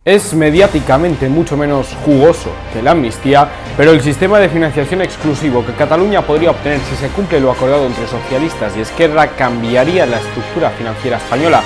Es mediáticamente mucho menos jugoso que la amnistía, pero el sistema de financiación exclusivo que Cataluña podría obtener si se cumple lo acordado entre socialistas y Esquerra cambiaría la estructura financiera española.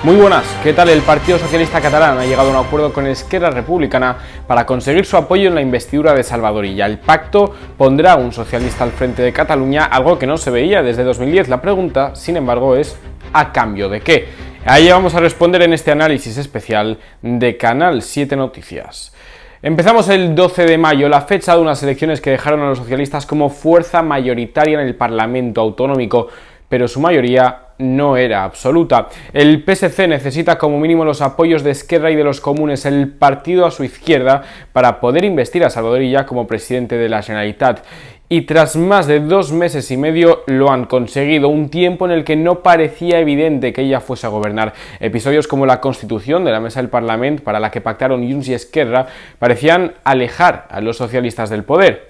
Muy buenas, ¿qué tal? El Partido Socialista Catalán ha llegado a un acuerdo con Esquerra Republicana para conseguir su apoyo en la investidura de Salvador Illa. El pacto pondrá a un socialista al frente de Cataluña, algo que no se veía desde 2010. La pregunta, sin embargo, es ¿a cambio de qué? Ahí vamos a responder en este análisis especial de Canal 7 Noticias. Empezamos el 12 de mayo, la fecha de unas elecciones que dejaron a los socialistas como fuerza mayoritaria en el Parlamento Autonómico, pero su mayoría no era absoluta. El PSC necesita como mínimo los apoyos de Esquerra y de los Comunes, el partido a su izquierda, para poder investir a Salvador Illa como presidente de la Generalitat. Y tras más de 2 meses y medio lo han conseguido, un tiempo en el que no parecía evidente que ella fuese a gobernar. Episodios como la constitución de la mesa del Parlamento, para la que pactaron Junts y Esquerra, parecían alejar a los socialistas del poder.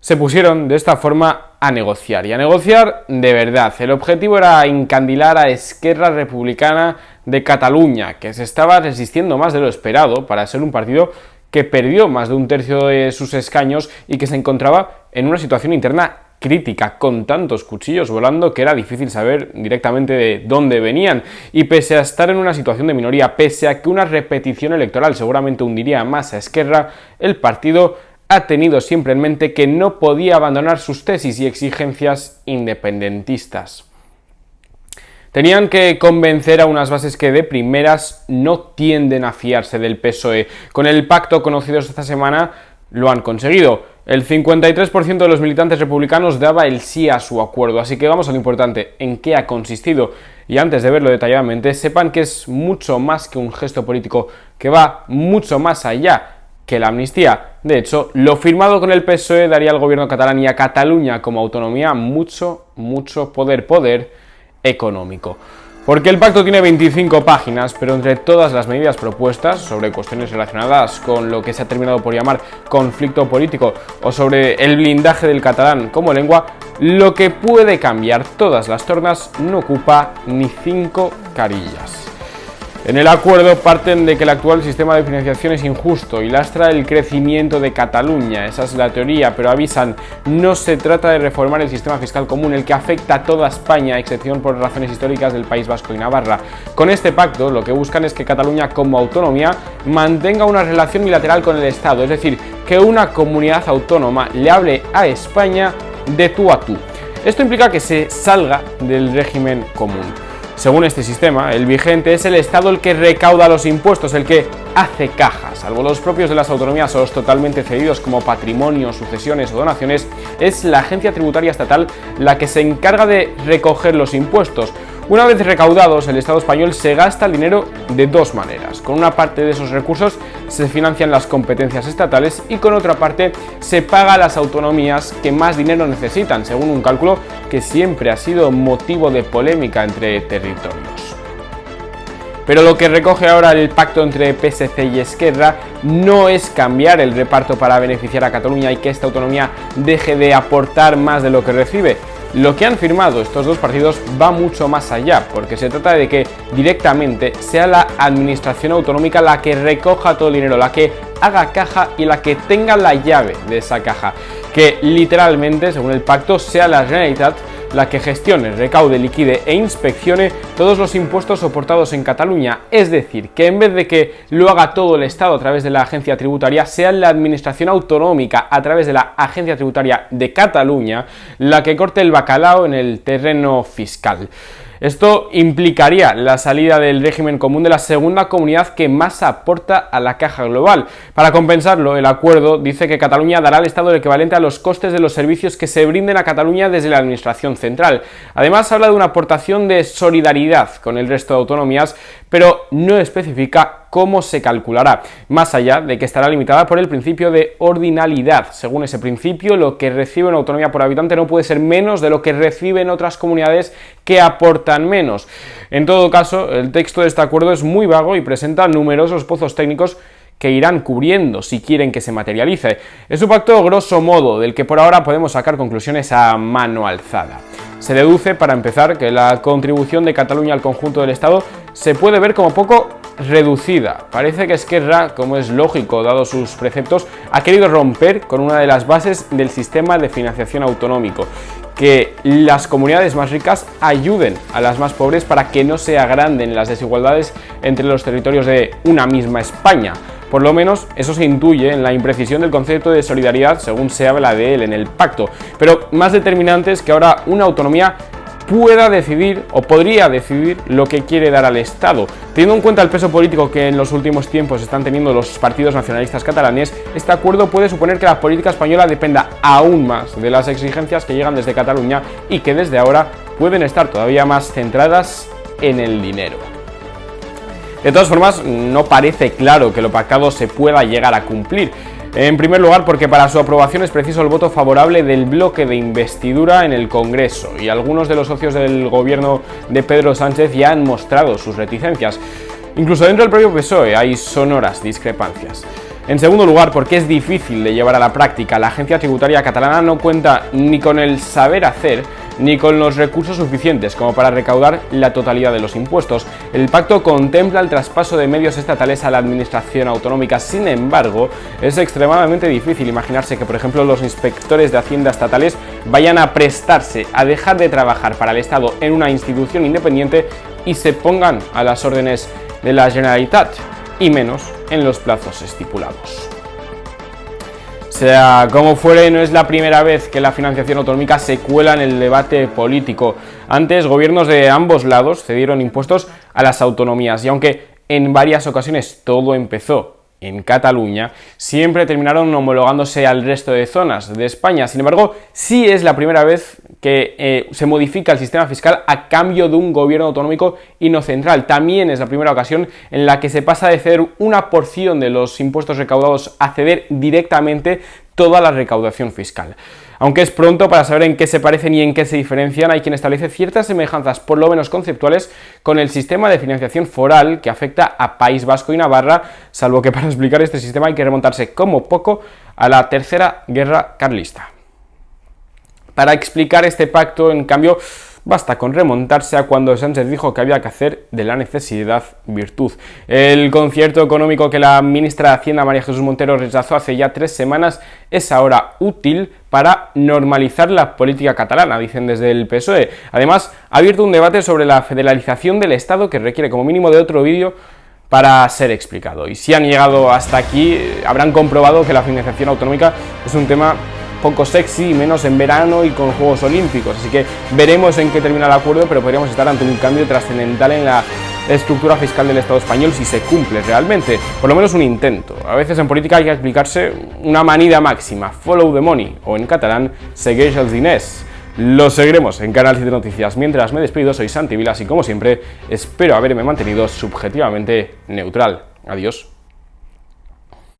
Se pusieron de esta forma a negociar, y a negociar de verdad. El objetivo era encandilar a Esquerra Republicana de Cataluña, que se estaba resistiendo más de lo esperado para ser un partido que perdió más de un tercio de sus escaños y que se encontraba en una situación interna crítica, con tantos cuchillos volando que era difícil saber directamente de dónde venían. Y pese a estar en una situación de minoría, pese a que una repetición electoral seguramente hundiría más a Esquerra, el partido ha tenido siempre en mente que no podía abandonar sus tesis y exigencias independentistas. Tenían que convencer a unas bases que de primeras no tienden a fiarse del PSOE. Con el pacto conocido esta semana lo han conseguido. El 53% de los militantes republicanos daba el sí a su acuerdo, así que vamos a lo importante, ¿en qué ha consistido? Y antes de verlo detalladamente, sepan que es mucho más que un gesto político, que va mucho más allá que la amnistía. De hecho, lo firmado con el PSOE daría al gobierno catalán y a Cataluña como autonomía mucho poder económico. Porque el pacto tiene 25 páginas, pero entre todas las medidas propuestas sobre cuestiones relacionadas con lo que se ha terminado por llamar conflicto político o sobre el blindaje del catalán como lengua, lo que puede cambiar todas las tornas no ocupa ni 5 carillas. En el acuerdo parten de que el actual sistema de financiación es injusto y lastra el crecimiento de Cataluña. Esa es la teoría, pero avisan, no se trata de reformar el sistema fiscal común, el que afecta a toda España, a excepción por razones históricas del País Vasco y Navarra. Con este pacto lo que buscan es que Cataluña como autonomía mantenga una relación bilateral con el Estado, es decir, que una comunidad autónoma le hable a España de tú a tú. Esto implica que se salga del régimen común. Según este sistema, el vigente es el Estado el que recauda los impuestos, el que hace caja. Salvo los propios de las autonomías o los totalmente cedidos como patrimonio, sucesiones o donaciones, es la agencia tributaria estatal la que se encarga de recoger los impuestos. Una vez recaudados, el Estado español se gasta el dinero de dos maneras. Con una parte de esos recursos se financian las competencias estatales y con otra parte se paga a las autonomías que más dinero necesitan, según un cálculo que siempre ha sido motivo de polémica entre territorios. Pero lo que recoge ahora el pacto entre PSC y Esquerra no es cambiar el reparto para beneficiar a Cataluña y que esta autonomía deje de aportar más de lo que recibe. Lo que han firmado estos dos partidos va mucho más allá, porque se trata de que directamente sea la administración autonómica la que recoja todo el dinero, la que haga caja y la que tenga la llave de esa caja. Que literalmente, según el pacto, sea la Generalitat la que gestione, recaude, liquide e inspeccione todos los impuestos soportados en Cataluña. Es decir, que en vez de que lo haga todo el Estado a través de la agencia tributaria, sea la administración autonómica a través de la agencia tributaria de Cataluña la que corte el bacalao en el terreno fiscal. Esto implicaría la salida del régimen común de la segunda comunidad que más aporta a la caja global. Para compensarlo, el acuerdo dice que Cataluña dará al Estado el equivalente a los costes de los servicios que se brinden a Cataluña desde la administración central. Además, habla de una aportación de solidaridad con el resto de autonomías, pero no especifica cómo se calculará, más allá de que estará limitada por el principio de ordinalidad. Según ese principio, lo que recibe una autonomía por habitante no puede ser menos de lo que reciben otras comunidades que aportan menos. En todo caso, el texto de este acuerdo es muy vago y presenta numerosos pozos técnicos que irán cubriendo si quieren que se materialice. Es un pacto grosso modo, del que por ahora podemos sacar conclusiones a mano alzada. Se deduce, para empezar, que la contribución de Cataluña al conjunto del Estado se puede ver como poco reducida. Parece que Esquerra, como es lógico dado sus preceptos, ha querido romper con una de las bases del sistema de financiación autonómico, que las comunidades más ricas ayuden a las más pobres para que no se agranden las desigualdades entre los territorios de una misma España. Por lo menos eso se intuye en la imprecisión del concepto de solidaridad según se habla de él en el pacto. Pero más determinante es que ahora una autonomía pueda decidir o podría decidir lo que quiere dar al Estado. Teniendo en cuenta el peso político que en los últimos tiempos están teniendo los partidos nacionalistas catalanes, este acuerdo puede suponer que la política española dependa aún más de las exigencias que llegan desde Cataluña y que desde ahora pueden estar todavía más centradas en el dinero. De todas formas, no parece claro que lo pactado se pueda llegar a cumplir. En primer lugar, porque para su aprobación es preciso el voto favorable del bloque de investidura en el Congreso, y algunos de los socios del gobierno de Pedro Sánchez ya han mostrado sus reticencias. Incluso dentro del propio PSOE hay sonoras discrepancias. En segundo lugar, porque es difícil de llevar a la práctica. La agencia tributaria catalana no cuenta ni con el saber hacer ni con los recursos suficientes como para recaudar la totalidad de los impuestos. El pacto contempla el traspaso de medios estatales a la administración autonómica. Sin embargo, es extremadamente difícil imaginarse que, por ejemplo, los inspectores de Hacienda estatales vayan a prestarse a dejar de trabajar para el Estado en una institución independiente y se pongan a las órdenes de la Generalitat, y menos en los plazos estipulados. Sea como fuere, no es la primera vez que la financiación autonómica se cuela en el debate político. Antes, gobiernos de ambos lados cedieron impuestos a las autonomías, y aunque en varias ocasiones todo empezó en Cataluña, siempre terminaron homologándose al resto de zonas de España. Sin embargo, sí es la primera vez que se modifica el sistema fiscal a cambio de un gobierno autonómico y no central. También es la primera ocasión en la que se pasa de ceder una porción de los impuestos recaudados a ceder directamente toda la recaudación fiscal. Aunque es pronto para saber en qué se parecen y en qué se diferencian, hay quien establece ciertas semejanzas, por lo menos conceptuales, con el sistema de financiación foral que afecta a País Vasco y Navarra, salvo que para explicar este sistema hay que remontarse como poco a la Tercera Guerra Carlista. Para explicar este pacto, en cambio, basta con remontarse a cuando Sánchez dijo que había que hacer de la necesidad virtud. El concierto económico que la ministra de Hacienda, María Jesús Montero, rechazó hace ya 3 semanas es ahora útil para normalizar la política catalana, dicen desde el PSOE. Además, ha abierto un debate sobre la federalización del Estado que requiere como mínimo de otro vídeo para ser explicado. Y si han llegado hasta aquí, habrán comprobado que la financiación autonómica es un tema poco sexy, menos en verano y con Juegos Olímpicos, así que veremos en qué termina el acuerdo, pero podríamos estar ante un cambio trascendental en la estructura fiscal del Estado español si se cumple realmente, por lo menos un intento. A veces en política hay que explicarse una manida máxima, follow the money, o en catalán, segueix els diners. Lo seguiremos en Canal 7 Noticias. Mientras me despido, soy Santi Vilas y como siempre, espero haberme mantenido subjetivamente neutral. Adiós.